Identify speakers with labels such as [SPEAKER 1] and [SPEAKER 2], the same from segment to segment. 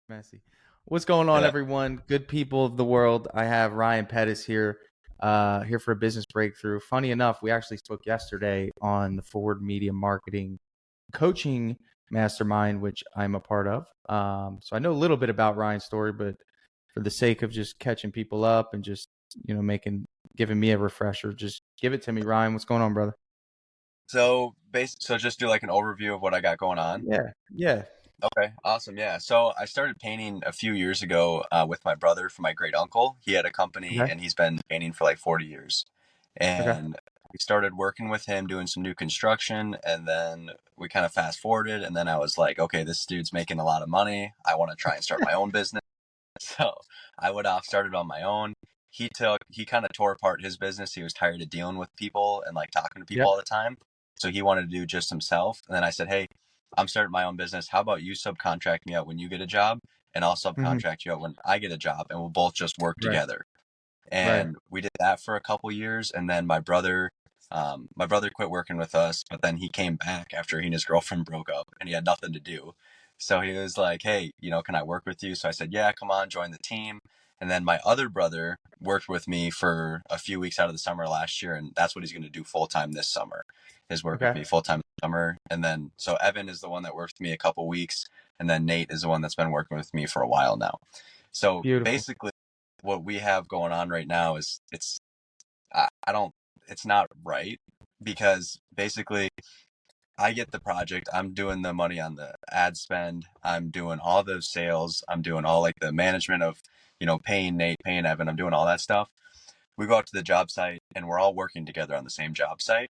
[SPEAKER 1] Messy. What's going on,
[SPEAKER 2] Yeah.
[SPEAKER 1] everyone? Good people of the world. I have Ryan Pettis here, here for a business breakthrough. Funny enough, we actually spoke yesterday on the Forward Media Marketing Coaching Mastermind, which I'm a part of. So I know a little bit about Ryan's story, but for the sake of just catching people up and just giving me a refresher, just give it to me, Ryan. What's going on, brother?
[SPEAKER 2] So just do like an overview of what I got going on.
[SPEAKER 1] Yeah, yeah.
[SPEAKER 2] Okay, awesome. Yeah. So I started painting a few years ago with my brother for my great uncle. He had a company
[SPEAKER 1] Okay,
[SPEAKER 2] and he's been painting for like 40 years.
[SPEAKER 1] okay,
[SPEAKER 2] And we started working with him doing some new construction, and then we kind of fast forwarded, and then I was like, okay, this dude's making a lot of money. I want to try and start my own business. So I went off, started on my own. He kind of tore apart his business. He was tired of dealing with people and like talking to people
[SPEAKER 1] yep.
[SPEAKER 2] all the time. So he wanted to do just himself. And then I said, hey, I'm starting my own business. How about you subcontract me out when you get a job? And I'll
[SPEAKER 1] Hmm.
[SPEAKER 2] subcontract you out when I get a job, and we'll both just work
[SPEAKER 1] Right,
[SPEAKER 2] together.
[SPEAKER 1] right.
[SPEAKER 2] And we did that for a couple years. And then my brother quit working with us, but then he came back after he and his girlfriend broke up and he had nothing to do. So he was like, hey, can I work with you? So I said, yeah, come on, join the team. And then my other brother worked with me for a few weeks out of the summer last year. And that's what he's going to do full time this summer, is work with
[SPEAKER 1] Okay,
[SPEAKER 2] me full time this summer. And then, so Evan is the one that worked with me a couple weeks. And then Nate is the one that's been working with me for a while now. So
[SPEAKER 1] beautiful.
[SPEAKER 2] basically, what we have going on right now is I don't, it's not right, because basically I get the project, I'm doing the money on the ad spend, I'm doing all the sales, I'm doing all like the management of, paying Nate, paying Evan, I'm doing all that stuff. We go out to the job site and we're all working together on the same job site.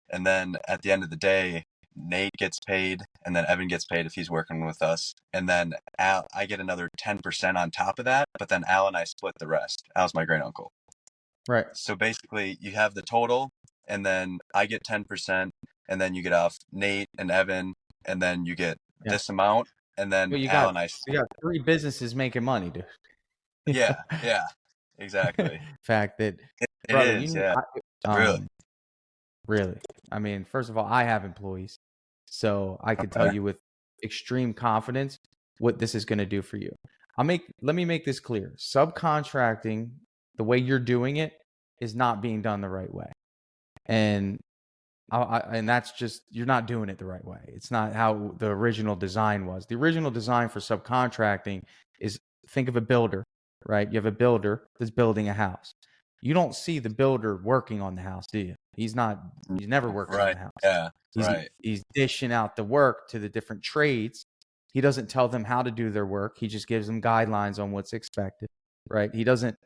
[SPEAKER 2] And then at the end of the day, Nate gets paid and then Evan gets paid if he's working with us. And then I get another 10% on top of that. But then Al and I split the rest. Al's my great uncle.
[SPEAKER 1] Right.
[SPEAKER 2] So basically, you have the total, and then I get 10%, and then you get off Nate and Evan, and then you get
[SPEAKER 1] Yeah.
[SPEAKER 2] this amount, and then
[SPEAKER 1] Well,
[SPEAKER 2] Al and I
[SPEAKER 1] you
[SPEAKER 2] split.
[SPEAKER 1] got three businesses making money, dude.
[SPEAKER 2] Yeah, yeah, exactly.
[SPEAKER 1] Fact that,
[SPEAKER 2] It
[SPEAKER 1] brother,
[SPEAKER 2] is, yeah, really.
[SPEAKER 1] um, really. I mean, first of all, I have employees, so I can tell
[SPEAKER 2] Okay.
[SPEAKER 1] you with extreme confidence what this is going to do for you. Let me make this clear. Subcontracting, the way you're doing it, is not being done the right way, and and that's just, you're not doing it the right way. It's not how the original design was. The original design for subcontracting is, think of a builder, right? You have a builder that's building a house. You don't see the builder working on the house, do you? He's never working on
[SPEAKER 2] Right,
[SPEAKER 1] the house.
[SPEAKER 2] yeah,
[SPEAKER 1] He's
[SPEAKER 2] right,
[SPEAKER 1] he's dishing out the work to the different trades. He doesn't tell them how to do their work. He just gives them guidelines on what's expected, right? He doesn't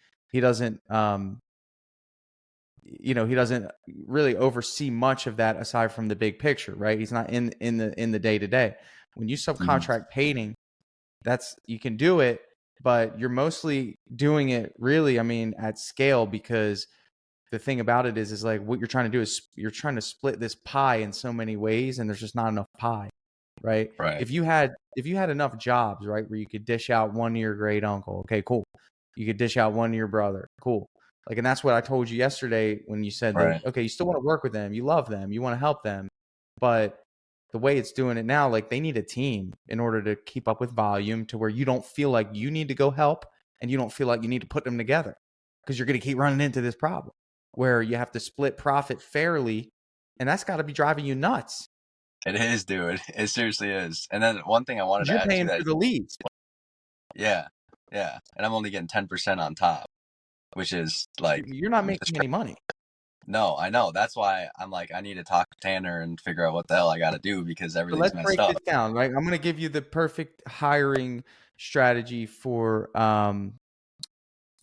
[SPEAKER 1] really oversee much of that aside from the big picture, right? He's not in the day to day. When you
[SPEAKER 2] mhm,
[SPEAKER 1] subcontract painting, that's, you can do it, but you're mostly doing it really, I mean, at scale, because the thing about it is like, what you're trying to do is you're trying to split this pie in so many ways, and there's just not enough pie, right?
[SPEAKER 2] right,
[SPEAKER 1] If you had enough jobs, right, where you could dish out one to your great uncle, okay, cool. You could dish out one to your brother, cool. Like, and that's what I told you yesterday when you said that,
[SPEAKER 2] right,
[SPEAKER 1] okay, you still want to work with them, you love them, you want to help them, but the way it's doing it now, like, they need a team in order to keep up with volume, to where you don't feel like you need to go help, and you don't feel like you need to put them together, because you're going to keep running into this problem where you have to split profit fairly, and that's got to be driving you nuts
[SPEAKER 2] it is, dude, it seriously is. And then one thing I wanted
[SPEAKER 1] because
[SPEAKER 2] to
[SPEAKER 1] you're
[SPEAKER 2] add to
[SPEAKER 1] paying
[SPEAKER 2] that
[SPEAKER 1] for
[SPEAKER 2] is,
[SPEAKER 1] the leads.
[SPEAKER 2] yeah, yeah, and I'm only getting 10% on top, which is like,
[SPEAKER 1] You're not making any money.
[SPEAKER 2] no, I know. That's why I'm like, I need to talk to Tanner and figure out what the hell I got to do, because
[SPEAKER 1] So
[SPEAKER 2] everything's
[SPEAKER 1] let's
[SPEAKER 2] messed
[SPEAKER 1] break
[SPEAKER 2] up.
[SPEAKER 1] this down, right? I'm going to give you the perfect hiring strategy for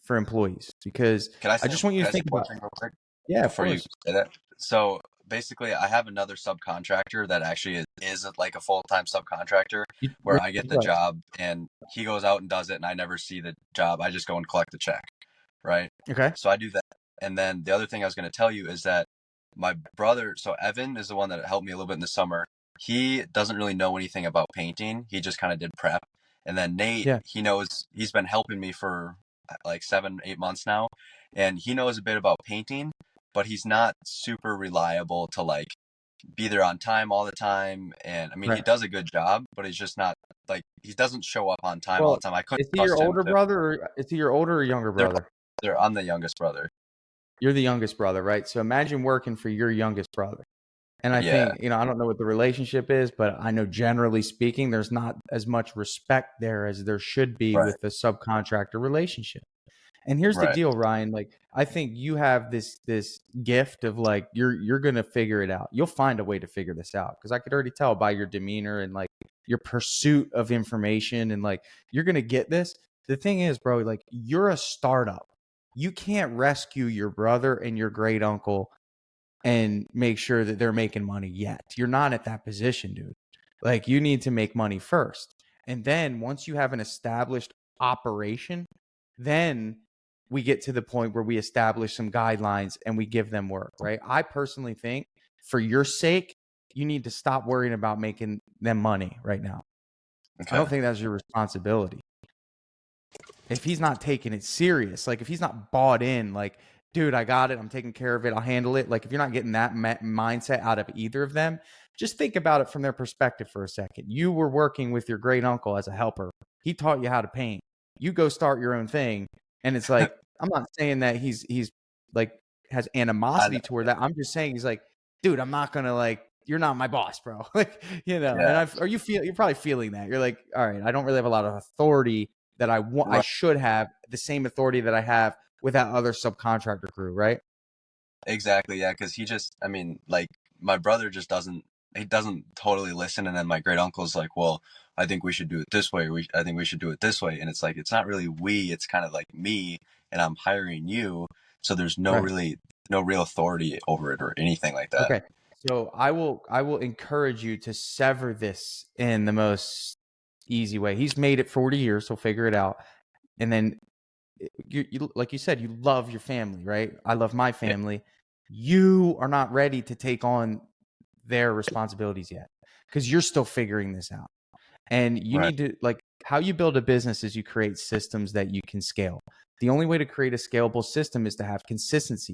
[SPEAKER 1] employees, because I just want you
[SPEAKER 2] Can
[SPEAKER 1] to
[SPEAKER 2] I say
[SPEAKER 1] think
[SPEAKER 2] one
[SPEAKER 1] about.
[SPEAKER 2] thing real quick
[SPEAKER 1] Yeah, of
[SPEAKER 2] before you
[SPEAKER 1] course.
[SPEAKER 2] say that? So basically, I have another subcontractor that actually is like a full-time subcontractor, where I get the
[SPEAKER 1] Right.
[SPEAKER 2] job and he goes out and does it, and I never see the job. I just go and collect the check, right?
[SPEAKER 1] Okay.
[SPEAKER 2] So I do that. And then the other thing I was going to tell you is that my brother, so Evan is the one that helped me a little bit in the summer. He doesn't really know anything about painting. He just kind of did prep. And then Nate,
[SPEAKER 1] Yeah.
[SPEAKER 2] he's been helping me for like 7, 8 months now. And he knows a bit about painting, but he's not super reliable to like be there on time all the time. And I mean, he
[SPEAKER 1] Right.
[SPEAKER 2] does a good job, but he's just not like, he doesn't show up on time all
[SPEAKER 1] Well,
[SPEAKER 2] the time. I couldn't
[SPEAKER 1] is he your
[SPEAKER 2] trust him
[SPEAKER 1] older
[SPEAKER 2] to.
[SPEAKER 1] brother or is he your older or younger
[SPEAKER 2] They're,
[SPEAKER 1] brother?
[SPEAKER 2] I'm the youngest brother.
[SPEAKER 1] You're the youngest brother, right? So imagine working for your youngest brother. And I
[SPEAKER 2] Yeah.
[SPEAKER 1] think, I don't know what the relationship is, but I know generally speaking, there's not as much respect there as there should be
[SPEAKER 2] Right.
[SPEAKER 1] with the subcontractor relationship. And here's the
[SPEAKER 2] Right.
[SPEAKER 1] deal, Ryan. Like, I think you have this gift of like you're gonna figure it out. You'll find a way to figure this out because I could already tell by your demeanor and like your pursuit of information and like you're gonna get this. The thing is, bro, like you're a startup. You can't rescue your brother and your great uncle and make sure that they're making money yet. You're not at that position, dude. Like you need to make money first. And then once you have an established operation, then we get to the point where we establish some guidelines and we give them work, right? I personally think for your sake, you need to stop worrying about making them money right now. I
[SPEAKER 2] Okay.
[SPEAKER 1] don't think that's your responsibility. If he's not taking it serious, like if he's not bought in, like, dude, I got it, I'm taking care of it, I'll handle it. Like if you're not getting that mindset out of either of them, just think about it from their perspective for a second. You were working with your great uncle as a helper. He taught you how to paint. You go start your own thing, and it's like I'm not saying that he's like has
[SPEAKER 2] I know.
[SPEAKER 1] animosity toward that. I'm just saying he's like, dude, I'm not gonna like. You're not my boss, bro. Like, and
[SPEAKER 2] Yeah.
[SPEAKER 1] you're probably feeling that. You're like, all right, I don't really have a lot of authority that I
[SPEAKER 2] Right.
[SPEAKER 1] should have the same authority that I have with that other subcontractor crew, right?
[SPEAKER 2] Exactly. Yeah. Cause he just, I mean, like my brother just doesn't, he doesn't totally listen. And then my great uncle's like, well, I think we should do it this way. I think we should do it this way. And it's like, it's not really we, it's kind of like me, and I'm hiring you. So there's
[SPEAKER 1] Right.
[SPEAKER 2] no real authority over it or anything like that.
[SPEAKER 1] Okay. So I will encourage you to sever this in the most easy way. He's made it 40 years, so figure it out. And then you like you said, you love your family, right? I love my
[SPEAKER 2] Yeah.
[SPEAKER 1] family. You are not ready to take on their responsibilities yet because you're still figuring this out. And you
[SPEAKER 2] Right.
[SPEAKER 1] need to like how you build a business is you create systems that you can scale. The only way to create a scalable system is to have consistency.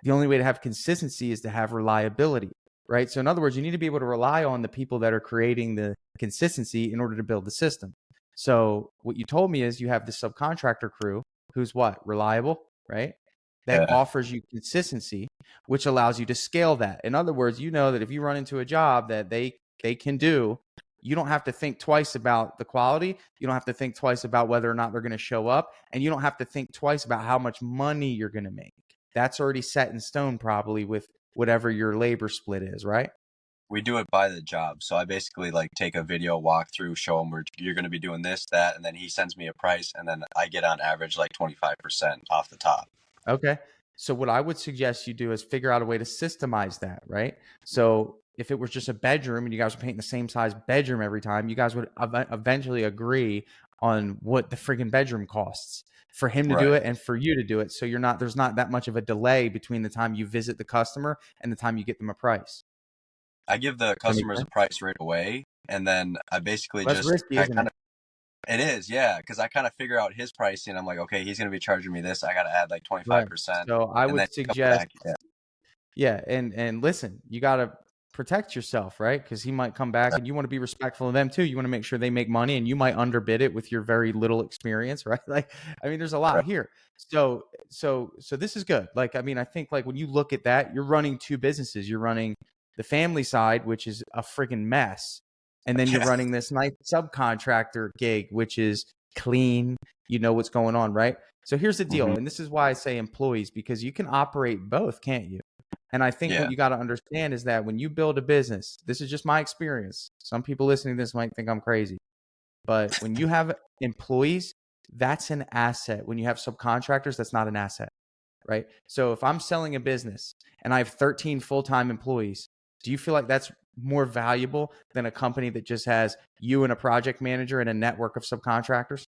[SPEAKER 1] The only way to have consistency is to have reliability, right? So in other words, you need to be able to rely on the people that are creating the consistency in order to build the system. So what you told me is you have the subcontractor crew who's what? Reliable, right? That
[SPEAKER 2] Yeah.
[SPEAKER 1] offers you consistency, which allows you to scale that. In other words, you know that if you run into a job that they can do, you don't have to think twice about the quality. You don't have to think twice about whether or not they're going to show up. And you don't have to think twice about how much money you're going to make. That's already set in stone, probably with whatever your labor split is, right?
[SPEAKER 2] We do it by the job. So I basically like take a video walkthrough, show him where you're going to be doing this, that, and then he sends me a price, and then I get on average like 25% off the top.
[SPEAKER 1] Okay. So what I would suggest you do is figure out a way to systemize that, right? So if it was just a bedroom and you guys were painting the same size bedroom every time, you guys would eventually agree on what the friggin' bedroom costs for him to do
[SPEAKER 2] Right.
[SPEAKER 1] it and for you to do it. So there's not that much of a delay between the time you visit the customer and the time you get them a price.
[SPEAKER 2] I give the
[SPEAKER 1] Does that make
[SPEAKER 2] customers a
[SPEAKER 1] sense?
[SPEAKER 2] price right away, and then I basically
[SPEAKER 1] Well, that's
[SPEAKER 2] just
[SPEAKER 1] risky,
[SPEAKER 2] I
[SPEAKER 1] isn't
[SPEAKER 2] kind
[SPEAKER 1] it?
[SPEAKER 2] of it is, yeah, because I kind of figure out his pricing. I'm like, okay, he's gonna be charging me this. I got to add like
[SPEAKER 1] Right.
[SPEAKER 2] 25%,
[SPEAKER 1] So I
[SPEAKER 2] and then
[SPEAKER 1] would
[SPEAKER 2] he comes
[SPEAKER 1] suggest
[SPEAKER 2] back. Yeah.
[SPEAKER 1] yeah, and listen, you got to protect yourself, right? Because he might come back, and you want to be respectful of them too. You want to make sure they make money, and you might underbid it with your very little experience, right? Like, I mean, there's a lot
[SPEAKER 2] Right.
[SPEAKER 1] here. So this is good. Like, I mean, I think like when you look at that, you're running two businesses. You're running the family side, which is a freaking mess, and then you're
[SPEAKER 2] Yeah.
[SPEAKER 1] running this nice subcontractor gig, which is clean. You know what's going on, right? So here's the deal,
[SPEAKER 2] Hmm.
[SPEAKER 1] and this is why I say employees because you can operate both, can't you? And I think what
[SPEAKER 2] Yeah.
[SPEAKER 1] you got to understand is that when you build a business, this is just my experience. Some people listening to this might think I'm crazy, but when you have employees, that's an asset. When you have subcontractors, that's not an asset, right? So if I'm selling a business and I have 13 full-time employees, do you feel like that's more valuable than a company that just has you and a project manager and a network of subcontractors?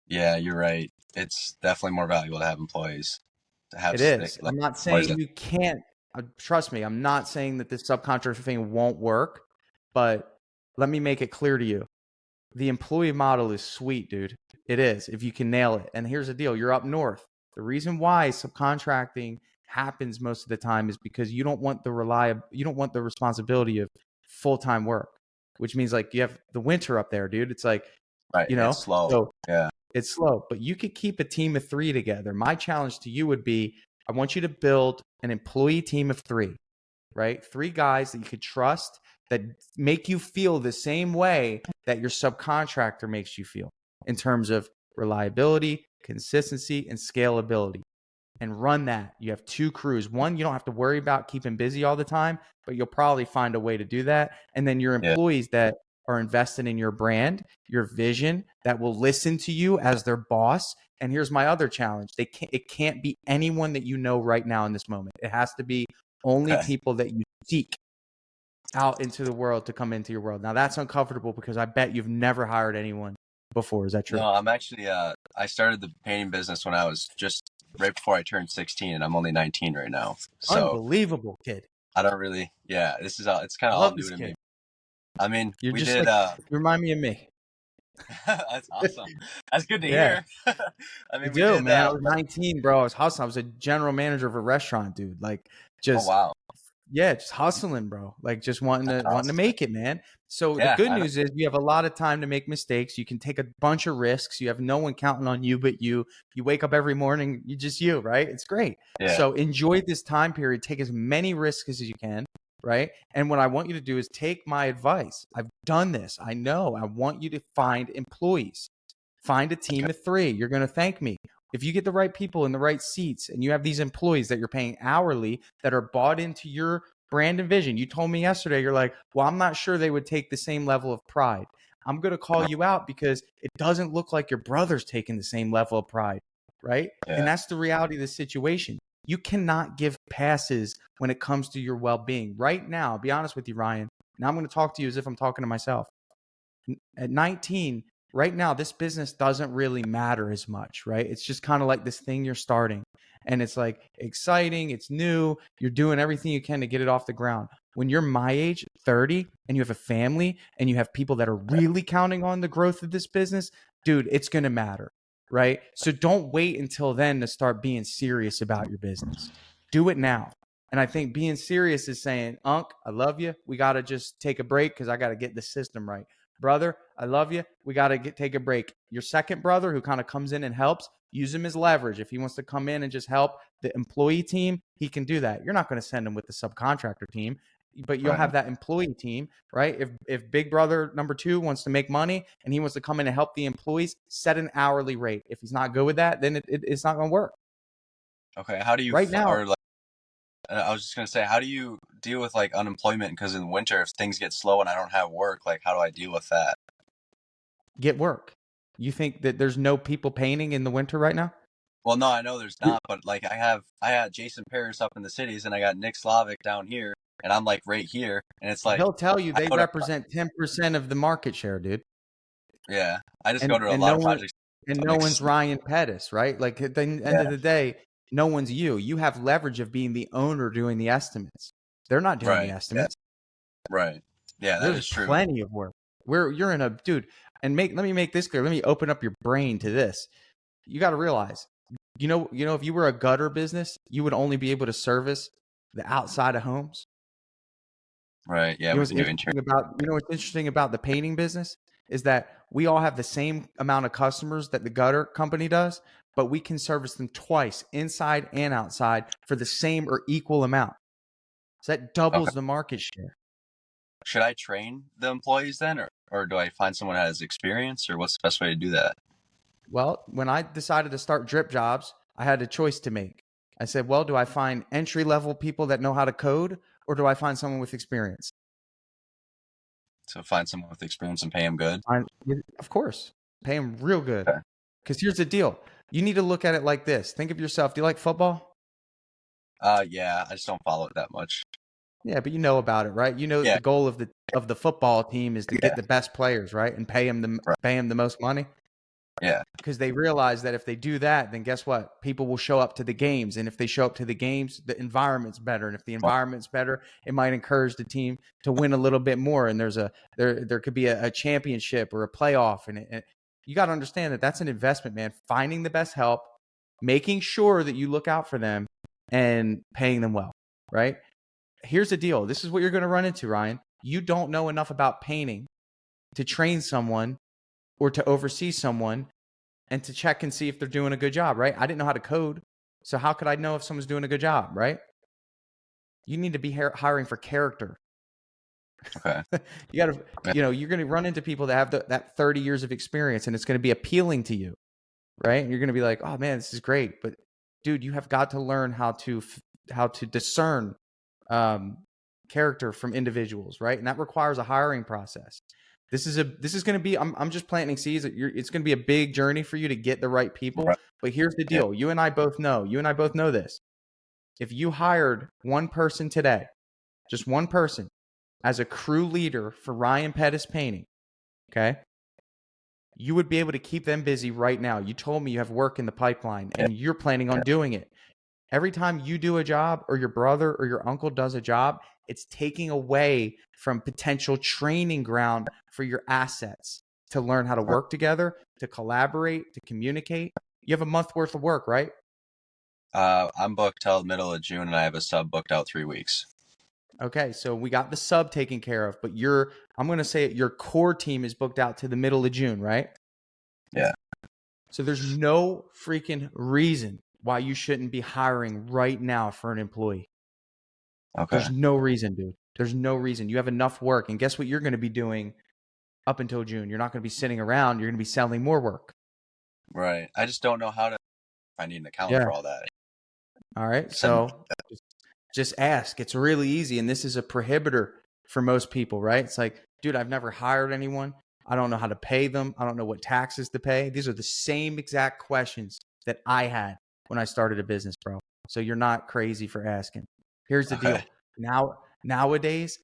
[SPEAKER 2] Yeah, you're right. It's definitely more valuable to have employees, to have
[SPEAKER 1] It is.
[SPEAKER 2] like
[SPEAKER 1] I'm not
[SPEAKER 2] employees
[SPEAKER 1] saying
[SPEAKER 2] that.
[SPEAKER 1] you can't. Trust me, I'm not saying that this subcontractor thing won't work, but let me make it clear to you. The employee model is sweet, dude. It is, if you can nail it. And here's the deal, you're up north. The reason why subcontracting happens most of the time is because you don't want the responsibility of full-time work, which means like you have the winter up there, dude. It's like,
[SPEAKER 2] Right. It's slow.
[SPEAKER 1] so
[SPEAKER 2] Yeah.
[SPEAKER 1] it's slow, but you could keep a team of 3 together. My challenge to you would be, I want you to build an employee team of 3, right? 3 guys that you could trust, that make you feel the same way that your subcontractor makes you feel in terms of reliability, consistency, and scalability. And run that. You have 2 crews. One, you don't have to worry about keeping busy all the time, but you'll probably find a way to do that. And then your
[SPEAKER 2] Yeah.
[SPEAKER 1] employees that are invested in your brand, your vision, that will listen to you as their boss. And here's my other challenge. It can't be anyone that you know right now in this moment. It has to be only
[SPEAKER 2] Okay.
[SPEAKER 1] people that you seek out into the world to come into your world. Now that's uncomfortable because I bet you've never hired anyone before. Is that true?
[SPEAKER 2] No, I'm actually, I started the painting business when I was just right before I turned 16, and I'm only 19 right now. So
[SPEAKER 1] Unbelievable, kid.
[SPEAKER 2] I don't really, yeah, this is it's kind of all
[SPEAKER 1] Love
[SPEAKER 2] new
[SPEAKER 1] this
[SPEAKER 2] to
[SPEAKER 1] kid.
[SPEAKER 2] me. I mean,
[SPEAKER 1] You're
[SPEAKER 2] we
[SPEAKER 1] just
[SPEAKER 2] did,
[SPEAKER 1] like, you remind me of me.
[SPEAKER 2] that's awesome. That's good to
[SPEAKER 1] Yeah.
[SPEAKER 2] hear. I
[SPEAKER 1] I
[SPEAKER 2] mean, we
[SPEAKER 1] do,
[SPEAKER 2] did,
[SPEAKER 1] man. I was 19, bro. I was hustling. I was a general manager of a restaurant, dude. Like,
[SPEAKER 2] oh,
[SPEAKER 1] just
[SPEAKER 2] wow.
[SPEAKER 1] yeah, just hustling, bro. Like, just wanting
[SPEAKER 2] That's
[SPEAKER 1] to
[SPEAKER 2] awesome.
[SPEAKER 1] make it, man. So the
[SPEAKER 2] Yeah,
[SPEAKER 1] good
[SPEAKER 2] I know.
[SPEAKER 1] news is you have a lot of time to make mistakes. You can take a bunch of risks. You have no one counting on you but you. You wake up every morning, you just you, right? It's great.
[SPEAKER 2] Yeah.
[SPEAKER 1] So enjoy this time period. Take as many risks as you can, right? And what I want you to do is take my advice. I've done this. I know. I want you to find employees. Find a team of 3. You're going to thank me. If you get the right people in the right seats and you have these employees that you're paying hourly that are bought into your brand and vision. You told me yesterday, you're like, well, I'm not sure they would take the same level of pride. I'm going to call you out because it doesn't look like your brother's taking the same level of pride, right?
[SPEAKER 2] Yeah.
[SPEAKER 1] And that's the reality of the situation. You cannot give passes when it comes to your well-being. Right now, I'll be honest with you, Ryan. Now I'm going to talk to you as if I'm talking to myself. At 19, right now, this business doesn't really matter as much, right? It's just kind of like this thing you're starting. And it's like exciting, it's new, you're doing everything you can to get it off the ground. When you're my age, 30, and you have a family and you have people that are really counting on the growth of this business, dude, it's going to matter, right? So don't wait until then to start being serious about your business. Do it now. And I think being serious is saying, Unc, I love you. We got to just take a break because I got to get the system right. Brother, I love you. We got to take a break. Your second brother who kind of comes in and helps, use him as leverage. If he wants to come in and just help the employee team, he can do that. You're not going to send him with the subcontractor team, but you'll have that employee team, right? If big brother number 2 wants to make money and he wants to come in and help the employees, set an hourly rate. If he's not good with that, then it's not going to work.
[SPEAKER 2] Okay. How do you,
[SPEAKER 1] Right now,
[SPEAKER 2] or like, I was just going to say, how do you deal with like unemployment? Because in winter, if things get slow and I don't have work, like how do I deal with that?
[SPEAKER 1] get work. You think that there's no people painting in the winter right now?
[SPEAKER 2] Well, no, I know there's not, but like I had Jason Paris up in the cities and I got Nick Slavic down here and I'm like right here. And it's like,
[SPEAKER 1] He'll tell you
[SPEAKER 2] I
[SPEAKER 1] they
[SPEAKER 2] go to,
[SPEAKER 1] represent 10% of the market share, dude.
[SPEAKER 2] yeah, I just go
[SPEAKER 1] And
[SPEAKER 2] to a
[SPEAKER 1] and
[SPEAKER 2] lot
[SPEAKER 1] no
[SPEAKER 2] of
[SPEAKER 1] one
[SPEAKER 2] projects.
[SPEAKER 1] and
[SPEAKER 2] I'm
[SPEAKER 1] no
[SPEAKER 2] like,
[SPEAKER 1] one's Ryan Pettis, right? Like at the end
[SPEAKER 2] yeah,
[SPEAKER 1] of the day, no one's you. You have leverage of being the owner doing the estimates. They're not doing the
[SPEAKER 2] right. Yeah,
[SPEAKER 1] estimates.
[SPEAKER 2] right. Yeah, that
[SPEAKER 1] There's
[SPEAKER 2] is true.
[SPEAKER 1] plenty of work. Where you're in a dude, and let me make this clear. Let me open up your brain to this. You got to realize, if you were a gutter business, you would only be able to service the outside of homes.
[SPEAKER 2] Right. Yeah, we can do interior.
[SPEAKER 1] What's interesting about the painting business is that we all have the same amount of customers that the gutter company does, but we can service them twice, inside and outside, for the same or equal amount. So that doubles
[SPEAKER 2] Okay.
[SPEAKER 1] the market share.
[SPEAKER 2] Should I train the employees then, or do I find someone that has experience, or what's the best way to do that?
[SPEAKER 1] Well, when I decided to start Drip Jobs, I had a choice to make. I said, well, do I find entry level people that know how to code, or do I find someone with experience?
[SPEAKER 2] So find someone with experience and pay them good.
[SPEAKER 1] Of course, pay them real good.
[SPEAKER 2] Okay.
[SPEAKER 1] Because here's the deal. You need to look at it like this. Think of yourself. Do you like football?
[SPEAKER 2] Yeah, I just don't follow it that much.
[SPEAKER 1] Yeah, but you know about it, right? You know
[SPEAKER 2] Yeah,
[SPEAKER 1] the goal of the football team is to
[SPEAKER 2] yeah,
[SPEAKER 1] get the best players, right? And pay them
[SPEAKER 2] right.
[SPEAKER 1] the most money.
[SPEAKER 2] Yeah,
[SPEAKER 1] Because they realize that if they do that, then guess what? People will show up to the games. And if they show up to the games, the environment's better. And if the environment's better, it might encourage the team to win a little bit more. And there could be a championship or a playoff. And you got to understand that that's an investment, man. Finding the best help, making sure that you look out for them, and paying them well, right? Here's the deal. This is what you're going to run into, Ryan. You don't know enough about painting to train someone or to oversee someone and to check and see if they're doing a good job, right? I didn't know how to code. So how could I know if someone's doing a good job, right? You need to be hiring for character.
[SPEAKER 2] Okay.
[SPEAKER 1] You got to, you're going to run into people that have that 30 years of experience, and it's going to be appealing to you, right? And you're going to be like, oh man, this is great. But dude, you have got to learn how to discern character from individuals, right? And that requires a hiring process. This is going to be, I'm just planting seeds. It's going to be a big journey for you to get the right people.
[SPEAKER 2] Right.
[SPEAKER 1] But here's the deal. You and I both know this. If you hired one person today, just one person, as a crew leader for Ryan Pettis Painting, okay, you would be able to keep them busy right now. You told me you have work in the pipeline and you're planning on doing it. Every time you do a job or your brother or your uncle does a job, it's taking away from potential training ground for your assets to learn how to work together, to collaborate, to communicate. You have a month worth of work, right?
[SPEAKER 2] I'm booked till the middle of June, and I have a sub booked out 3 weeks.
[SPEAKER 1] Okay, so we got the sub taken care of, but I'm going to say it, your core team is booked out to the middle of June, right?
[SPEAKER 2] Yeah.
[SPEAKER 1] So there's no freaking reason why you shouldn't be hiring right now for an employee.
[SPEAKER 2] Okay.
[SPEAKER 1] There's no reason, dude. There's no reason. You have enough work, and guess what you're going to be doing up until June? You're not going to be sitting around. You're going to be selling more work.
[SPEAKER 2] Right. I just don't know how to. I need an accountant for all that.
[SPEAKER 1] All right. So just ask. It's really easy. And this is a prohibitor for most people, right? It's like, dude, I've never hired anyone. I don't know how to pay them. I don't know what taxes to pay. These are the same exact questions that I had when I started a business, bro. So you're not crazy for asking. Here's the deal. Nowadays,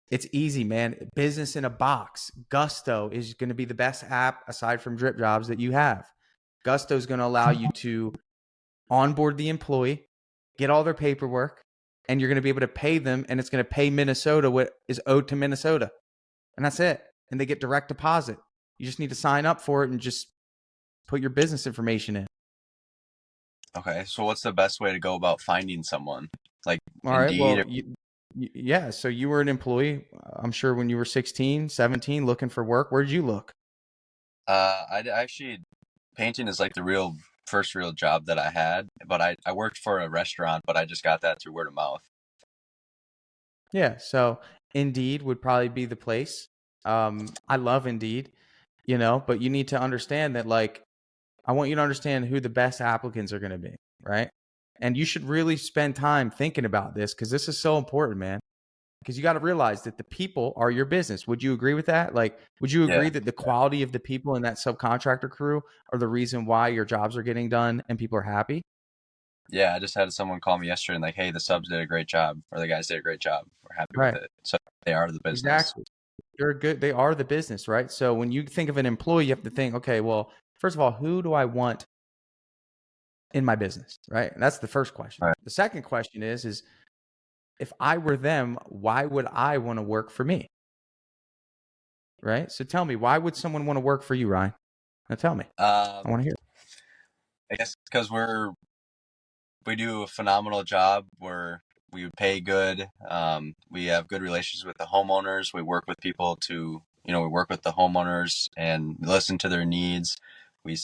[SPEAKER 1] it's easy, man. Business in a box. Gusto is going to be the best app aside from Drip Jobs that you have. Gusto is going to allow you to onboard the employee, get all their paperwork, and you're going to be able to pay them, and it's going to pay Minnesota what is owed to Minnesota. And that's it. And they get direct deposit. You just need to sign up for it and just put your business information in.
[SPEAKER 2] Okay. So what's the best way to go about finding someone? Like
[SPEAKER 1] all right,
[SPEAKER 2] Indeed?
[SPEAKER 1] Well, yeah. So you were an employee, I'm sure, when you were 16, 17, looking for work. Where did you look?
[SPEAKER 2] I actually, painting is like the first real job that I had, but I worked for a restaurant, but I just got that through word of mouth.
[SPEAKER 1] Yeah. So Indeed would probably be the place. I love Indeed, but you need to understand that, like, I want you to understand who the best applicants are going to be, right? And you should really spend time thinking about this, because this is so important, man. Because you got to realize that the people are your business. Would you agree with that? Like, would you agree that the quality of the people in that subcontractor crew are the reason why your jobs are getting done and people are happy?
[SPEAKER 2] Yeah, I just had someone call me yesterday and like, hey, the subs did a great job, or the guys did a great job. We're happy with it. So they are the business.
[SPEAKER 1] Exactly. They are the business, right? So when you think of an employee, you have to think, okay, well, first of all, who do I want in my business, right? And that's the first question. Right. The second question is if I were them, why would I want to work for me? Right? So tell me, why would someone want to work for you, Ryan? Now tell me. I want to hear.
[SPEAKER 2] I guess because we do a phenomenal job. We would pay good. We have good relations with the homeowners. We work with people we work with the homeowners and listen to their needs. We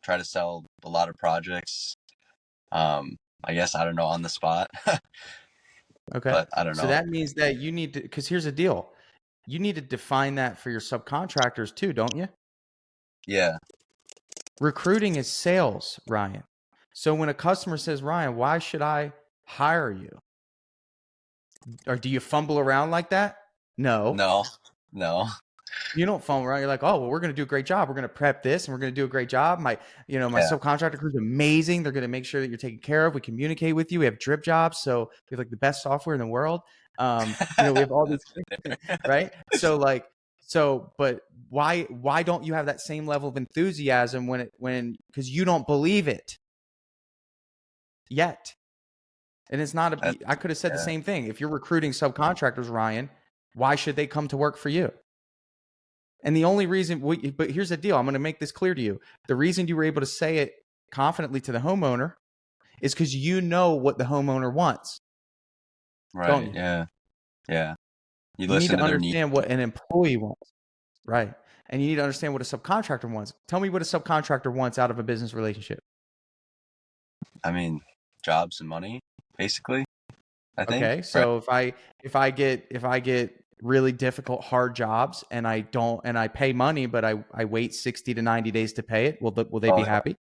[SPEAKER 2] try to sell a lot of projects. I guess, I don't know, on the spot.
[SPEAKER 1] Okay.
[SPEAKER 2] But I don't know.
[SPEAKER 1] So that means that you need to, because here's the deal. You need to define that for your subcontractors too, don't you?
[SPEAKER 2] Yeah.
[SPEAKER 1] Recruiting is sales, Ryan. So when a customer says, Ryan, why should I hire you? Or do you fumble around like that? No. You don't fumble around. You're like, oh, well, we're going to do a great job. We're going to prep this and we're going to do a great job. My subcontractor crew is amazing. They're going to make sure that you're taken care of. We communicate with you. We have Drip Jobs. So we have like the best software in the world. We have all these things, right? But why don't you have that same level of enthusiasm because you don't believe it yet? And it's not I could have said the same thing. If you're recruiting subcontractors, Ryan, why should they come to work for you? And the only reason, but here's the deal. I'm going to make this clear to you. The reason you were able to say it confidently to the homeowner is because you know what the homeowner wants. Don't
[SPEAKER 2] Right.
[SPEAKER 1] you?
[SPEAKER 2] Yeah. Yeah. You
[SPEAKER 1] You need
[SPEAKER 2] listen
[SPEAKER 1] to
[SPEAKER 2] to their needs.
[SPEAKER 1] understand what an employee wants. Right. And you need to understand what a subcontractor wants. Tell me what a subcontractor wants out of a business relationship.
[SPEAKER 2] I mean, jobs and money, basically, I think.
[SPEAKER 1] Okay.
[SPEAKER 2] Right.
[SPEAKER 1] So if I get really difficult, hard jobs and I pay money, but I wait 60 to 90 days to pay it, will they be
[SPEAKER 2] Oh,
[SPEAKER 1] happy?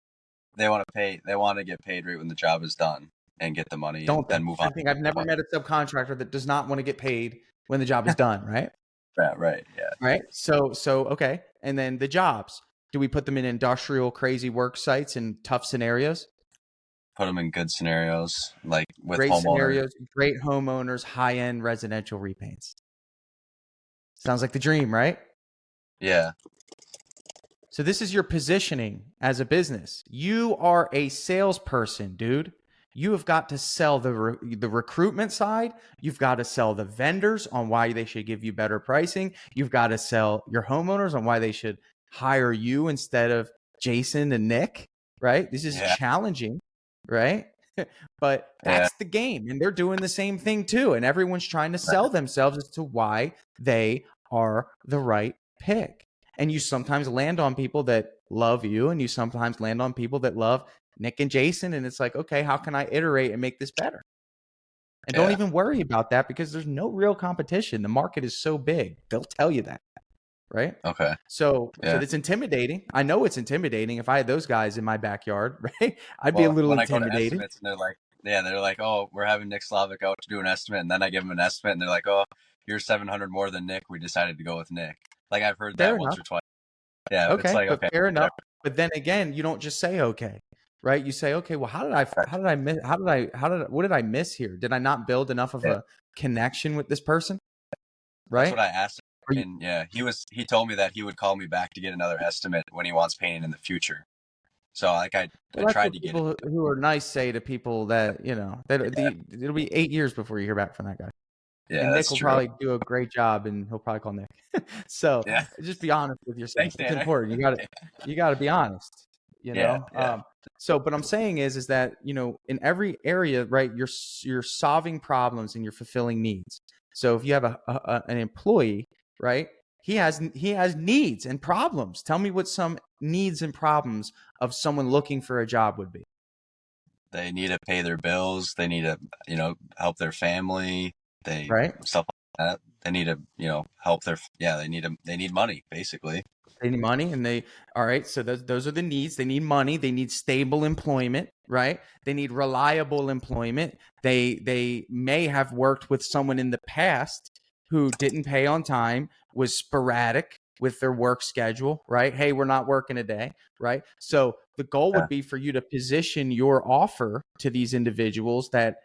[SPEAKER 2] they want to pay. They want to get paid right when the job is done and get the money and
[SPEAKER 1] Don't they?
[SPEAKER 2] then move on.
[SPEAKER 1] I've never met a subcontractor that does not want to get paid when the job is done, right?
[SPEAKER 2] Yeah. Right. Yeah.
[SPEAKER 1] Right. So okay. And then the jobs. Do we put them in industrial crazy work sites and tough scenarios?
[SPEAKER 2] Put them in good scenarios, like with
[SPEAKER 1] Great
[SPEAKER 2] homeowners.
[SPEAKER 1] scenarios, great homeowners, high-end residential repaints. Sounds like the dream, right?
[SPEAKER 2] Yeah.
[SPEAKER 1] So this is your positioning as a business. You are a salesperson, dude. You have got to sell the recruitment side. You've got to sell the vendors on why they should give you better pricing. You've got to sell your homeowners on why they should hire you instead of Jason and Nick, right? This is
[SPEAKER 2] Yeah.
[SPEAKER 1] challenging, right? But
[SPEAKER 2] Yeah.
[SPEAKER 1] that's the game. And they're doing the same thing too. And everyone's trying to sell themselves as to why they are the right pick. And you sometimes land on people that love you, and you sometimes land on people that love Nick and Jason. And it's like, okay, how can I iterate and make this better? And don't
[SPEAKER 2] Yeah.
[SPEAKER 1] even worry about that because there's no real competition. The market is so big. They'll tell you that. Right.
[SPEAKER 2] Okay.
[SPEAKER 1] So
[SPEAKER 2] Yeah.
[SPEAKER 1] it's intimidating. I know it's intimidating. If I had those guys in my backyard, right, I'd be a
[SPEAKER 2] Well,
[SPEAKER 1] little
[SPEAKER 2] when I go to
[SPEAKER 1] intimidated.
[SPEAKER 2] estimates and they're like, oh, we're having Nick Slavic out to do an estimate, and then I give him an estimate, and they're like, oh, you're 700 more than Nick. We decided to go with Nick. Like I've heard
[SPEAKER 1] Fair
[SPEAKER 2] that once
[SPEAKER 1] enough.
[SPEAKER 2] or twice. Yeah, it's
[SPEAKER 1] Okay,
[SPEAKER 2] like
[SPEAKER 1] but
[SPEAKER 2] okay,
[SPEAKER 1] fair enough.
[SPEAKER 2] whatever.
[SPEAKER 1] But then again, you don't just say okay, right? You say, okay, well, what did I miss here? Did I not build enough of
[SPEAKER 2] Yeah.
[SPEAKER 1] a connection with this person?
[SPEAKER 2] That's
[SPEAKER 1] Right?
[SPEAKER 2] what I asked
[SPEAKER 1] Are
[SPEAKER 2] him,
[SPEAKER 1] you,
[SPEAKER 2] and yeah, he told me that he would call me back to get another estimate when he wants painting in the future. So like I
[SPEAKER 1] well, that's
[SPEAKER 2] tried
[SPEAKER 1] what
[SPEAKER 2] to get it.
[SPEAKER 1] people who are nice say to people that, it'll be 8 years before you hear back from that guy.
[SPEAKER 2] Yeah,
[SPEAKER 1] And Nick
[SPEAKER 2] that's
[SPEAKER 1] will
[SPEAKER 2] true.
[SPEAKER 1] probably do a great job, and he'll probably call Nick. So
[SPEAKER 2] Yeah.
[SPEAKER 1] just be honest with yourself.
[SPEAKER 2] Thanks,
[SPEAKER 1] It's
[SPEAKER 2] Tanner.
[SPEAKER 1] important. You got to be honest.
[SPEAKER 2] Yeah.
[SPEAKER 1] So, but I'm saying is that in every area, right? You're solving problems and you're fulfilling needs. So if you have an employee, right? He has needs and problems. Tell me what some needs and problems of someone looking for a job would be.
[SPEAKER 2] They need to pay their bills. They need to, help their family.
[SPEAKER 1] Right?
[SPEAKER 2] Stuff like that. They need to, help they need money basically.
[SPEAKER 1] They need money, and all right. So those are the needs. They need money. They need stable employment, right? They need reliable employment. They may have worked with someone in the past who didn't pay on time, was sporadic with their work schedule, right? Hey, we're not working today, right? So the goal would be for you to position your offer to these individuals that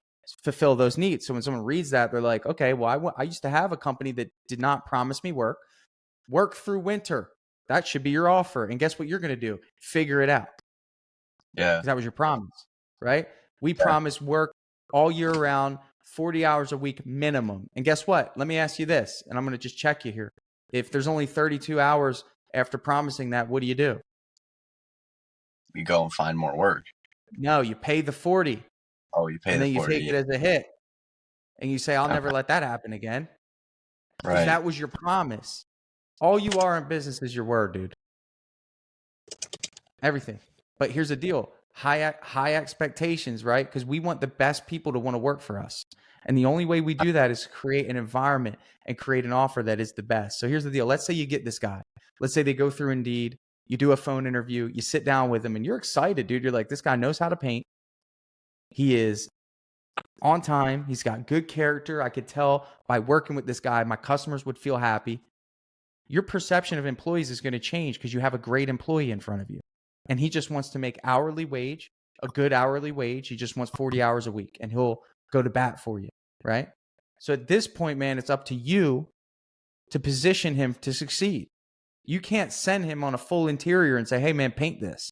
[SPEAKER 1] fulfill those needs. So when someone reads that, they're like, okay, well, I used to have a company that did not promise me work through winter. That should be your offer. And guess what you're going to do? Figure it out.
[SPEAKER 2] Yeah.
[SPEAKER 1] Because that was your promise, right? We promise work all year round, 40 hours a week minimum. And guess what? Let me ask you this, and I'm going to just check you here. If there's only 32 hours after promising that, what do?
[SPEAKER 2] You go and find more work.
[SPEAKER 1] No, you pay the 40.
[SPEAKER 2] Oh, you pay
[SPEAKER 1] and
[SPEAKER 2] the
[SPEAKER 1] then you
[SPEAKER 2] 40.
[SPEAKER 1] take it as a hit. And you say, I'll never let that happen again. Because
[SPEAKER 2] Right.
[SPEAKER 1] that was your promise. All you are in business is your word, dude. Everything. But here's the deal. High expectations, right? Because we want the best people to want to work for us. And the only way we do that is create an environment and create an offer that is the best. So here's the deal. Let's say you get this guy. Let's say they go through Indeed. You do a phone interview. You sit down with him and you're excited, dude. You're like, this guy knows how to paint. He is on time. He's got good character. I could tell by working with this guy, my customers would feel happy. Your perception of employees is going to change because you have a great employee in front of you. And he just wants to make hourly wage, a good hourly wage. He just wants 40 hours a week and he'll go to bat for you, right? So at this point, man, it's up to you to position him to succeed. You can't send him on a full interior and say, hey, man, paint this.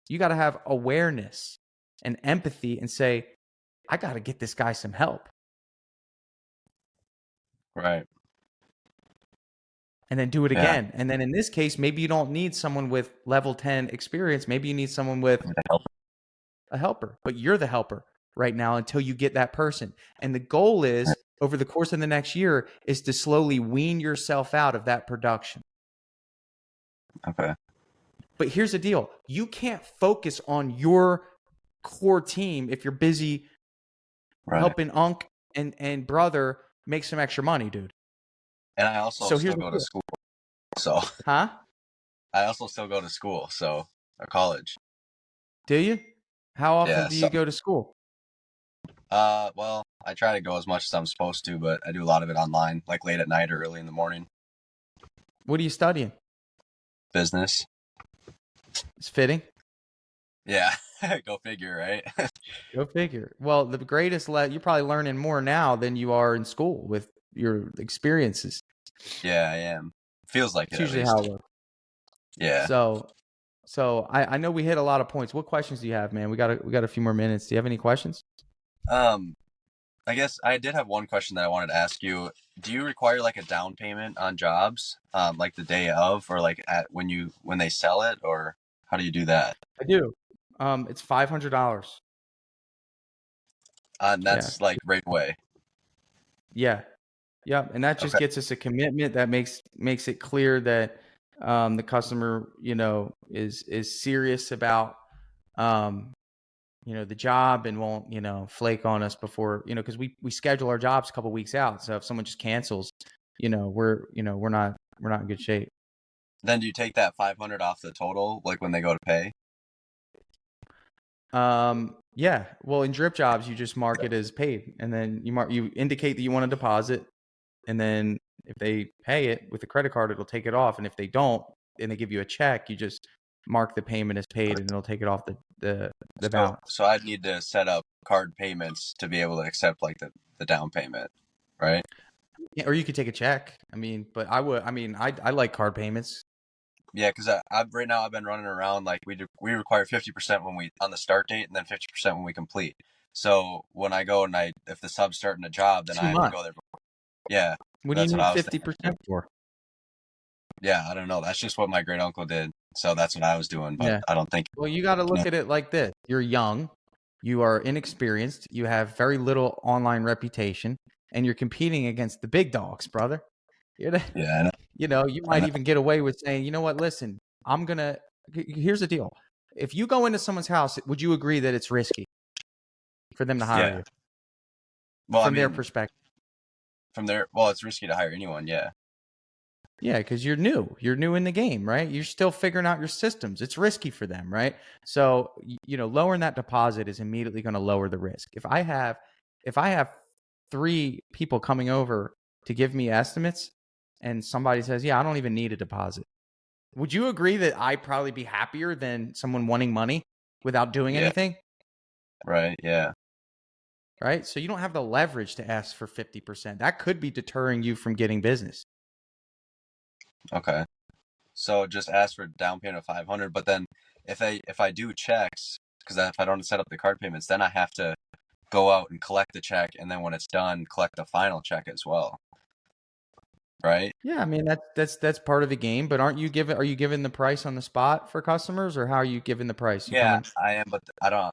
[SPEAKER 1] You got to have awareness and empathy and say, I got to get this guy some help.
[SPEAKER 2] Right.
[SPEAKER 1] And then do it again. And then in this case, maybe you don't need someone with level 10 experience. Maybe you need someone with a helper, but you're the helper right now until you get that person. And the goal is over the course of the next year is to slowly wean yourself out of that production.
[SPEAKER 2] Okay.
[SPEAKER 1] But here's the deal. You can't focus on your core team if you're busy helping Unc and brother make some extra money, dude.
[SPEAKER 2] And I also
[SPEAKER 1] So
[SPEAKER 2] still go to school. So
[SPEAKER 1] Huh?
[SPEAKER 2] I also still go to school, so or college.
[SPEAKER 1] Do you? How often
[SPEAKER 2] Yeah.
[SPEAKER 1] do you go to school?
[SPEAKER 2] Well, I try to go as much as I'm supposed to, but I do a lot of it online, like late at night or early in the morning.
[SPEAKER 1] What are you studying?
[SPEAKER 2] Business.
[SPEAKER 1] It's fitting.
[SPEAKER 2] Yeah. Go figure, right?
[SPEAKER 1] Go figure. Well, the greatest you're probably learning more now than you are in school with your experiences.
[SPEAKER 2] Yeah, I am. Feels like
[SPEAKER 1] It's
[SPEAKER 2] it at
[SPEAKER 1] usually
[SPEAKER 2] least.
[SPEAKER 1] how it works.
[SPEAKER 2] Yeah.
[SPEAKER 1] So I know we hit a lot of points. What questions do you have, man? We got a few more minutes. Do you have any questions?
[SPEAKER 2] I guess I did have one question that I wanted to ask you. Do you require like a down payment on jobs, like the day of, or like when they sell it, or how do you do that?
[SPEAKER 1] I do. It's $500.
[SPEAKER 2] And
[SPEAKER 1] Yeah.
[SPEAKER 2] that's like right away.
[SPEAKER 1] Yeah. Yeah. And that just
[SPEAKER 2] Okay.
[SPEAKER 1] gets us a commitment that makes it clear that the customer, is serious about the job and won't, flake on us before, because we schedule our jobs a couple weeks out. So if someone just cancels, we're not in good shape.
[SPEAKER 2] Then do you take that 500 off the total, like when they go to pay?
[SPEAKER 1] Yeah. Well, in drip jobs, you just mark it as paid, and then you indicate that you want a deposit, and then if they pay it with a credit card, it'll take it off, and if they don't, and they give you a check, you just mark the payment as paid, and it'll take it off the balance.
[SPEAKER 2] So I'd need to set up card payments to be able to accept like the down payment, right?
[SPEAKER 1] Yeah, or you could take a check. But I like card payments.
[SPEAKER 2] Yeah, because right now I've been running around like we require 50% on the start date and then 50% when we complete. So when I go and if the sub's starting a job, then I have to go there. Yeah,
[SPEAKER 1] what do you need 50% for?
[SPEAKER 2] Yeah, I don't know. That's just what my great uncle did. So that's what I was doing, but
[SPEAKER 1] Yeah.
[SPEAKER 2] I don't think.
[SPEAKER 1] Well, you got to look at it like this. You're young, you are inexperienced, you have very little online reputation, and you're competing against the big dogs, brother.
[SPEAKER 2] Yeah, I know.
[SPEAKER 1] You might even get away with saying, you know what, listen, here's the deal. If you go into someone's house, would you agree that it's risky for them to hire you?
[SPEAKER 2] Well,
[SPEAKER 1] from their perspective.
[SPEAKER 2] Well, it's risky to hire anyone, yeah.
[SPEAKER 1] Yeah, because you're new in the game, right? You're still figuring out your systems. It's risky for them, right? So, lowering that deposit is immediately going to lower the risk. If I have 3 people coming over to give me estimates and somebody says, yeah, I don't even need a deposit. Would you agree that I'd probably be happier than someone wanting money without doing anything?
[SPEAKER 2] Right, yeah.
[SPEAKER 1] Right? So you don't have the leverage to ask for 50%. That could be deterring you from getting business.
[SPEAKER 2] Okay. So just ask for a down payment of 500, but then if I do checks, because if I don't set up the card payments, then I have to go out and collect the check, and then when it's done, collect the final check as well. Right?
[SPEAKER 1] Yeah, that's part of the game, but are you giving the price on the spot for customers, or how are you giving the price?
[SPEAKER 2] I am, but I don't,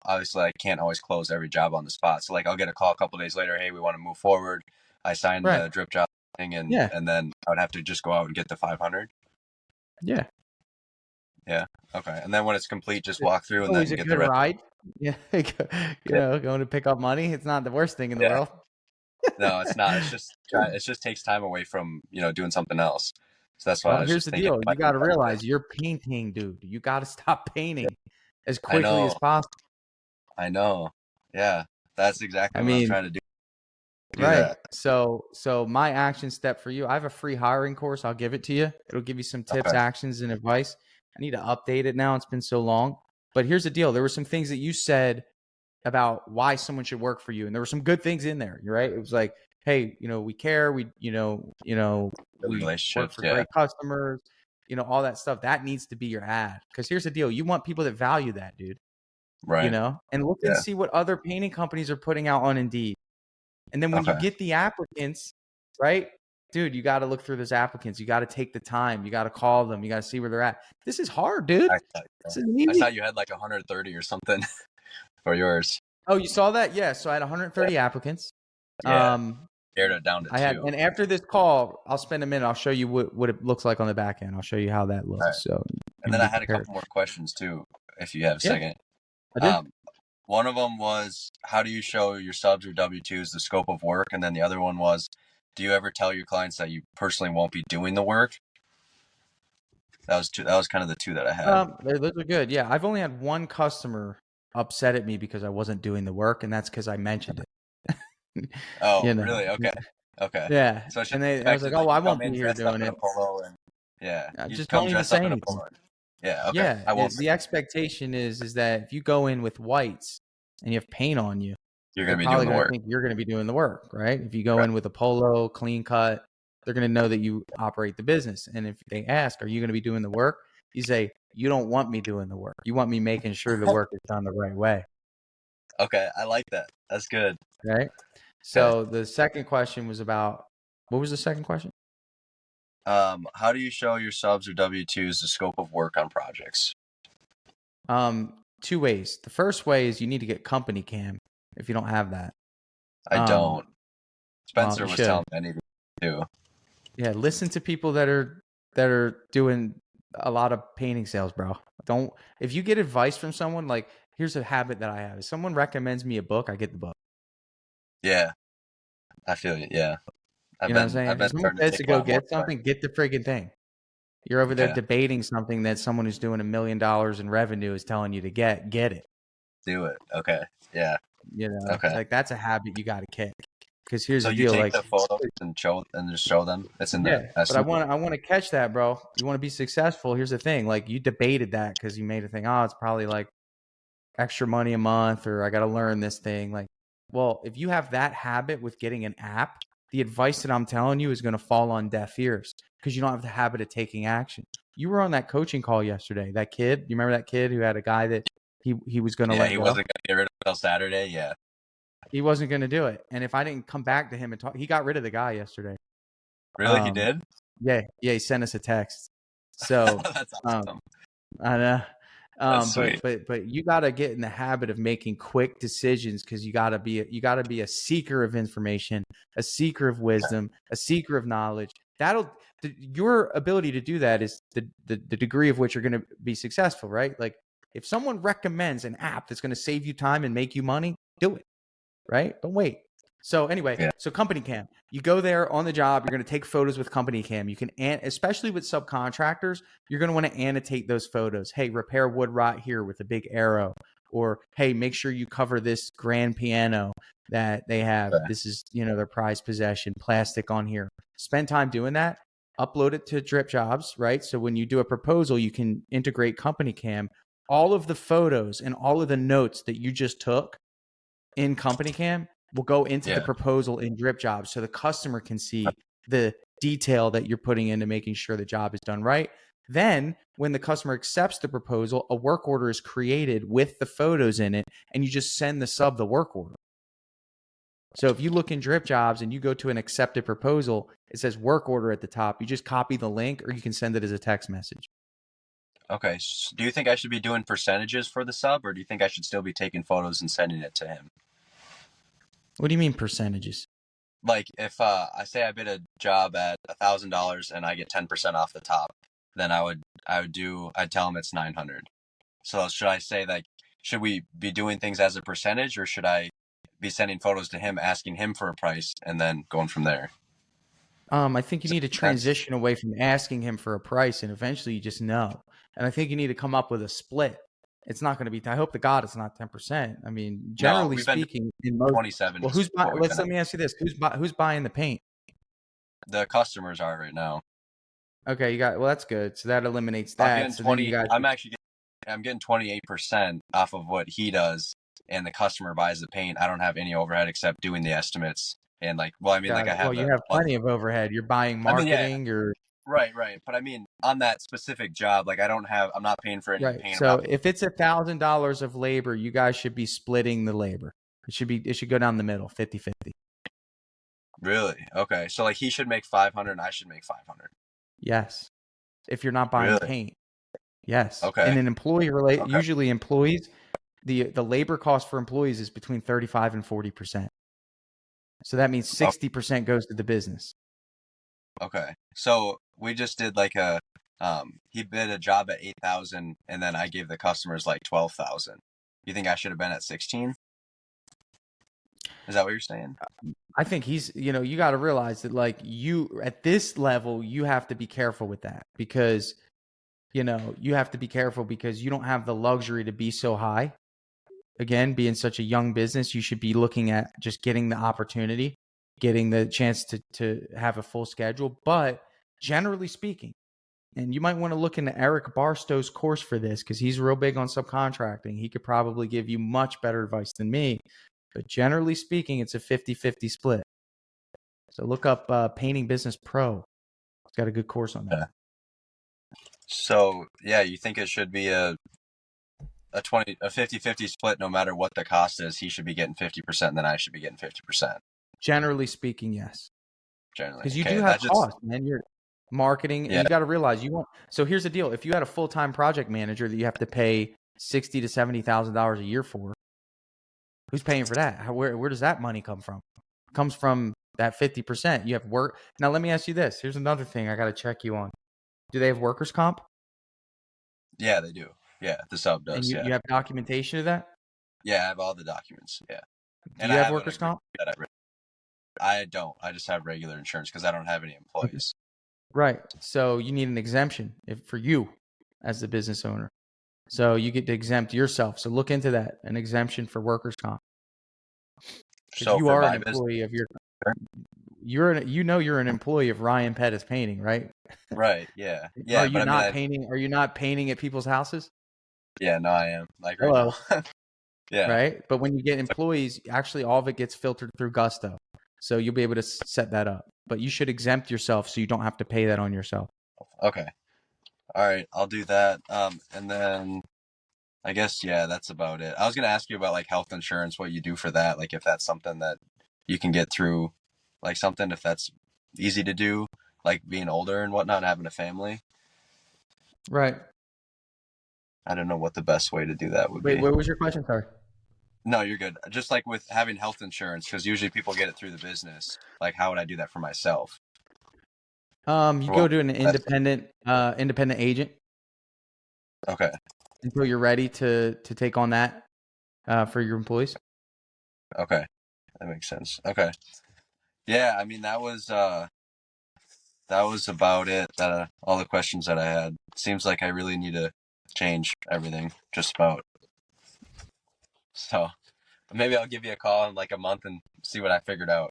[SPEAKER 2] obviously I can't always close every job on the spot. So like I'll get a call a couple days later, hey, we want to move forward. I signed the drip job thing, and then I would have to just go out and get the 500.
[SPEAKER 1] Yeah.
[SPEAKER 2] Yeah. Okay. And then when it's complete, just walk through and then get the
[SPEAKER 1] ride. Yeah. Going to pick up money. It's not the worst thing in the world.
[SPEAKER 2] No, it's not. It just takes time away from, doing something else. So that's why
[SPEAKER 1] here's the deal. You got to realize you're painting, dude. You got to stop painting as quickly as possible.
[SPEAKER 2] I know. Yeah. That's exactly what I'm trying to do.
[SPEAKER 1] Right. So my action step for you, I have a free hiring course. I'll give it to you. It'll give you some tips, actions, and advice. I need to update it now. It's been so long. But here's the deal. There were some things that you said about why someone should work for you. And there were some good things in there. You're right. It was like, hey, we care. We work for great customers, all that stuff. That needs to be your ad. Because here's the deal. You want people that value that, dude.
[SPEAKER 2] Right.
[SPEAKER 1] And look and see what other painting companies are putting out on Indeed. And then when you get the applicants, right, dude, you got to look through those applicants. You got to take the time. You got to call them. You got to see where they're at. This is hard, dude. This is easy.
[SPEAKER 2] I thought you had like 130 or something. for yours.
[SPEAKER 1] Oh, you saw that? Yeah. So I had 130 applicants.
[SPEAKER 2] Yeah, pared it down to
[SPEAKER 1] I had,
[SPEAKER 2] 2.
[SPEAKER 1] and after this call, I'll spend a minute. I'll show you what it looks like on the back end. I'll show you how that
[SPEAKER 2] All right.
[SPEAKER 1] looks. So you
[SPEAKER 2] And
[SPEAKER 1] can
[SPEAKER 2] then I
[SPEAKER 1] be
[SPEAKER 2] had a
[SPEAKER 1] prepared.
[SPEAKER 2] couple more questions too, if you have a
[SPEAKER 1] Yeah,
[SPEAKER 2] second.
[SPEAKER 1] I do.
[SPEAKER 2] One of them was, how do you show your subs or W-2s the scope of work? And then the other one was, do you ever tell your clients that you personally won't be doing the work? That was kind of the 2 that I had.
[SPEAKER 1] Those are good. Yeah, I've only had one customer upset at me because I wasn't doing the work, and that's because I mentioned it.
[SPEAKER 2] Oh,
[SPEAKER 1] You know.
[SPEAKER 2] really? Okay.
[SPEAKER 1] Yeah,
[SPEAKER 2] So I should
[SPEAKER 1] and I was
[SPEAKER 2] expect
[SPEAKER 1] like,
[SPEAKER 2] it,
[SPEAKER 1] "Oh,
[SPEAKER 2] like,
[SPEAKER 1] well, I
[SPEAKER 2] you come
[SPEAKER 1] won't
[SPEAKER 2] in
[SPEAKER 1] be here
[SPEAKER 2] dressed up
[SPEAKER 1] doing
[SPEAKER 2] in a
[SPEAKER 1] it."
[SPEAKER 2] polo and you
[SPEAKER 1] Just
[SPEAKER 2] come
[SPEAKER 1] don't even
[SPEAKER 2] dressed up
[SPEAKER 1] say
[SPEAKER 2] in a
[SPEAKER 1] anything.
[SPEAKER 2] polo. Yeah, okay.
[SPEAKER 1] Yeah,
[SPEAKER 2] I won't.
[SPEAKER 1] the expectation is that if you go in with whites and you have paint on you,
[SPEAKER 2] You're
[SPEAKER 1] they're
[SPEAKER 2] going to be doing
[SPEAKER 1] probably
[SPEAKER 2] the
[SPEAKER 1] going to
[SPEAKER 2] work.
[SPEAKER 1] think you're going to be doing the work, right? If you go
[SPEAKER 2] Right.
[SPEAKER 1] in with a polo, clean cut, they're going to know that you operate the business. And if they ask, "Are you going to be doing the work?" You say, "You don't want me doing the work. You want me making sure the work is done the right way."
[SPEAKER 2] Okay, I like that. That's good.
[SPEAKER 1] Right.
[SPEAKER 2] Okay.
[SPEAKER 1] So the second question was about, what was the second question?
[SPEAKER 2] How do you show your subs or W-2s the scope of work on projects?
[SPEAKER 1] Two ways. The first way is you need to get company cam if you don't have that.
[SPEAKER 2] I don't.
[SPEAKER 1] Well,
[SPEAKER 2] Spencer
[SPEAKER 1] you
[SPEAKER 2] was
[SPEAKER 1] should.
[SPEAKER 2] telling me I need to do.
[SPEAKER 1] Yeah, listen to people that are doing a lot of painting sales, bro. Don't, if you get advice from someone, like, here's a habit that I have. If someone recommends me a book, I get the book.
[SPEAKER 2] Yeah, I feel you. Yeah,
[SPEAKER 1] You know what I'm saying?
[SPEAKER 2] I've
[SPEAKER 1] If
[SPEAKER 2] been
[SPEAKER 1] someone
[SPEAKER 2] starting to
[SPEAKER 1] says
[SPEAKER 2] take
[SPEAKER 1] to
[SPEAKER 2] a
[SPEAKER 1] go
[SPEAKER 2] lot more.
[SPEAKER 1] get something, get the friggin' thing. You're over there
[SPEAKER 2] Okay,
[SPEAKER 1] debating something that someone who's doing $1 million in revenue is telling you to get it.
[SPEAKER 2] do it. Okay, yeah.
[SPEAKER 1] You know,
[SPEAKER 2] Okay.
[SPEAKER 1] like, that's a habit you got to kick. Because here's
[SPEAKER 2] So
[SPEAKER 1] the
[SPEAKER 2] you
[SPEAKER 1] deal,
[SPEAKER 2] take
[SPEAKER 1] like,
[SPEAKER 2] the photos and just show them. It's in the
[SPEAKER 1] yeah, but I
[SPEAKER 2] estimate.
[SPEAKER 1] want to catch that, bro. You want to be successful. Here's the thing, like, you debated that because you made a thing. Oh, it's probably like extra money a month, or I got to learn this thing. Like, well, if you have that habit with getting an app, the advice that I'm telling you is going to fall on deaf ears because you don't have the habit of taking action. You were on that coaching call yesterday. That kid, you remember that kid who had a guy that he was going to
[SPEAKER 2] Yeah,
[SPEAKER 1] let
[SPEAKER 2] he
[SPEAKER 1] go?
[SPEAKER 2] wasn't going to get rid of it till Saturday. Yeah.
[SPEAKER 1] He wasn't going to do it. And if I didn't come back to him and talk, he got rid of the guy yesterday.
[SPEAKER 2] Really, he did?
[SPEAKER 1] Yeah, he sent us a text. So
[SPEAKER 2] That's awesome.
[SPEAKER 1] I know.
[SPEAKER 2] That's sweet.
[SPEAKER 1] But you got to get in the habit of making quick decisions because you got to be a seeker of information, a seeker of wisdom, a seeker of knowledge. Your ability to do that is the degree of which you're going to be successful, right? Like, if someone recommends an app that's going to save you time and make you money, do it, right? Don't wait. So anyway,
[SPEAKER 2] Yeah.
[SPEAKER 1] so company cam, you go there on the job, you're going to take photos with company cam. You can, especially with subcontractors, you're going to want to annotate those photos. Hey, repair wood rot here with a big arrow, or hey, make sure you cover this grand piano that they have.
[SPEAKER 2] Okay.
[SPEAKER 1] This is, their prized possession, plastic on here. Spend time doing that. Upload it to Drip Jobs, right? So when you do a proposal, you can integrate company cam. All of the photos and all of the notes that you just took in company cam will go into the proposal in Drip Jobs, so the customer can see the detail that you're putting into making sure the job is done right. Then when the customer accepts the proposal, a work order is created with the photos in it, and you just send the sub the work order. So if you look in Drip Jobs and you go to an accepted proposal, it says work order at the top. You just copy the link, or you can send it as a text message.
[SPEAKER 2] Okay. So do you think I should be doing percentages for the sub, or do you think I should still be taking photos and sending it to him?
[SPEAKER 1] What do you mean percentages?
[SPEAKER 2] Like, if I say I bid a job at $1,000 and I get 10% off the top, then I'd tell him it's 900. So should I say, like, should we be doing things as a percentage, or should I be sending photos to him, asking him for a price, and then going from there?
[SPEAKER 1] I think you need to transition away from asking him for a price, and eventually you just know. And I think you need to come up with a split. It's not going to be, I hope to God it's not 10%. I mean, generally speaking, in most,
[SPEAKER 2] 27.
[SPEAKER 1] Well, let me ask you this. Who's buying the paint?
[SPEAKER 2] The customers are right now.
[SPEAKER 1] Okay, that's good. So that eliminates that.
[SPEAKER 2] I'm getting 28% off of what he does, and the customer buys the paint. I don't have any overhead except doing the estimates. And you have
[SPEAKER 1] plenty of overhead. You're buying marketing,
[SPEAKER 2] Right. But I mean, on that specific job, like, I'm not paying for any paint.
[SPEAKER 1] So if it's $1,000 of labor, you guys should be splitting the labor. It should go down the middle, 50-50.
[SPEAKER 2] Really? Okay. So, like, he should make 500 and I should make 500.
[SPEAKER 1] Yes. If you're not buying paint. Yes.
[SPEAKER 2] Okay.
[SPEAKER 1] And an employee usually employees, the labor cost for employees is between 35 and 40%. So that means 60% goes to the business.
[SPEAKER 2] Okay. So we just did like he bid a job at 8,000 and then I gave the customers like 12,000. You think I should have been at 16? Is that what you're saying?
[SPEAKER 1] I think you got to realize that like you at this level, you have to be careful with that because, you have to be careful because you don't have the luxury to be so high. Again, being such a young business, you should be looking at just getting the opportunity, getting the chance to have a full schedule. But generally speaking, and you might want to look into Eric Barstow's course for this because he's real big on subcontracting. He could probably give you much better advice than me. But generally speaking, it's a 50-50 split. So look up Painting Business Pro. It's got a good course on that.
[SPEAKER 2] Yeah. So, yeah, you think it should be a 50-50 split no matter what the cost is. He should be getting 50% and then I should be getting 50%.
[SPEAKER 1] Generally speaking, yes.
[SPEAKER 2] Generally.
[SPEAKER 1] Because you do have costs, man. You're marketing, and you got to realize you won't. So here's the deal. If you had a full-time project manager that you have to pay $60,000 to $70,000 a year for, who's paying for that? Where does that money come from? It comes from that 50%. You have work. Now, let me ask you this. Here's another thing I got to check you on. Do they have workers' comp?
[SPEAKER 2] Yeah, they do. Yeah, the sub does.
[SPEAKER 1] And you have documentation of that?
[SPEAKER 2] Yeah, I have all the documents. Yeah.
[SPEAKER 1] Do you have workers' comp?
[SPEAKER 2] I don't. I just have regular insurance because I don't have any employees.
[SPEAKER 1] Right. So you need an exemption for you as the business owner. So you get to exempt yourself. So look into that, an exemption for workers' comp. So you are an employee of you're an employee of Ryan Pettis Painting, right?
[SPEAKER 2] Right. Yeah. Yeah.
[SPEAKER 1] Are you not painting? Are you not painting at people's houses?
[SPEAKER 2] Yeah. No, I am. Like right now. Yeah.
[SPEAKER 1] Right. But when you get employees, actually all of it gets filtered through Gusto. So you'll be able to set that up. But you should exempt yourself so you don't have to pay that on yourself.
[SPEAKER 2] Okay. All right. I'll do that. And then I guess, yeah, that's about it. I was going to ask you about like health insurance, what you do for that. Like if that's something that you can get through, like something if that's easy to do, like being older and whatnot, having a family.
[SPEAKER 1] Right.
[SPEAKER 2] I don't know what the best way to do that would be.
[SPEAKER 1] Wait, what was your question? Sorry.
[SPEAKER 2] No, you're good. Just like with having health insurance, because usually people get it through the business. Like, how would I do that for myself?
[SPEAKER 1] You go to an independent agent.
[SPEAKER 2] Okay.
[SPEAKER 1] Until you're ready to take on that for your employees.
[SPEAKER 2] Okay, that makes sense. Okay. Yeah, I mean that was about it. All the questions that I had. Seems like I really need to change everything, just about. So maybe I'll give you a call in like a month and see what I figured out.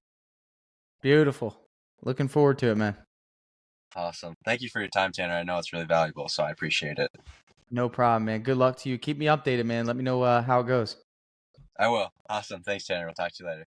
[SPEAKER 1] Beautiful. Looking forward to it, man.
[SPEAKER 2] Awesome. Thank you for your time, Tanner. I know it's really valuable, so I appreciate it.
[SPEAKER 1] No problem, man. Good luck to you. Keep me updated, man. Let me know how it goes.
[SPEAKER 2] I will. Awesome. Thanks, Tanner. We'll talk to you later.